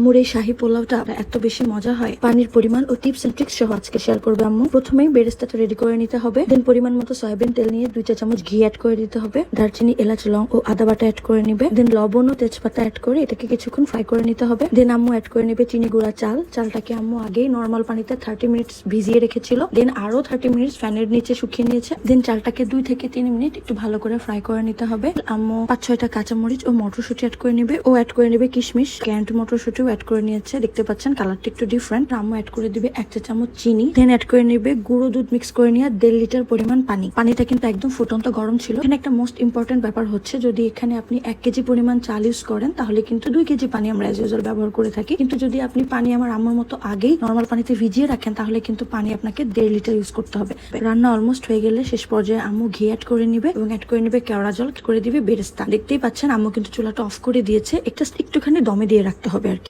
আম্মুর এই শাহী পোলাওটা এত বেশি মজা হয়, পানির পরিমাণ ও টিপস এন্ড ট্রিক্স সহ আজকে শেয়ার করবে আম্মু। প্রথমেই বেরেস্তাটা রেডি করে নিতে হবে। দেন পরিমাণ মতো সয়াবিন তেল নিয়ে 2 চা চামচ ঘি অ্যাড করে দিতে হবে। দারচিনি, এলাচ, লং ও আদা বাটা অ্যাড করে নিবে। দেন লবণ ও তেজপাতা অ্যাড করে এটাকে কিছুক্ষণ ফ্রাই করে নিতে হবে। দেন আম্মু অ্যাড করে নিবে চিনি গুঁড়া চাল। চালটাকে আম্মু আগেই নর্মাল পানিতে 30 মিনিটস ভিজিয়ে রেখেছিল। দেন আরো 30 মিনিটস ফ্যানের নিচে শুকিয়ে নিয়েছে। দেন চালটাকে 2 থেকে 3 মিনিট একটু ভালো করে ফ্রাই করে নিতে হবে। আম্মু 5-6টা কাঁচামরিচ ও মটরশুঁটি অ্যাড করে নিবে ও অ্যাড করে নিবে কিশমিশ, ক্যান্ড মটরশুঁটিও অ্যাড করে নিয়েছে। দেখতে পাচ্ছেন কালারটা একটু ডিফারেন্ট। আম্মু অ্যাড করে দিবে 1 চা চামচ চিনি। দেন অ্যাড করে নিবে গুঁড়ো দুধ মিক্স করে নিয়ে 1.5 লিটার পরিমাণ পানি। পানিটা কিন্তু একদম ফুটন্ত গরম ছিল। এখানে একটা মোস্ট ইম্পর্টেন্ট ব্যাপার হচ্ছে, যদি এখানে আপনি 1 কেজি পরিমাণ চাল ইউজ করেন তাহলে কিন্তু 2 কেজি পানি আমরা অ্যাজ ইউজুয়াল ব্যবহার করে থাকি। কিন্তু যদি আপনি পানি আমার আম্মুর মতো আগেই নর্মাল পানিতে ভিজিয়ে রাখেন তাহলে কিন্তু পানি আপনাকে 1.5 লিটার ইউজ করতে হবে। রান্না অলমোস্ট হয়ে গেলে শেষ পর্যায়ে আম্মু ঘি অ্যাড করে নিবে এবং অ্যাড করে নিবে কেওড়া জল, করে দিবে বেরেস্তা। দেখতেই পাচ্ছেন আম্মু কিন্তু চুলাটা অফ করে দিয়েছে। একটুখানি দমে দিয়ে রাখতে হবে আর কি।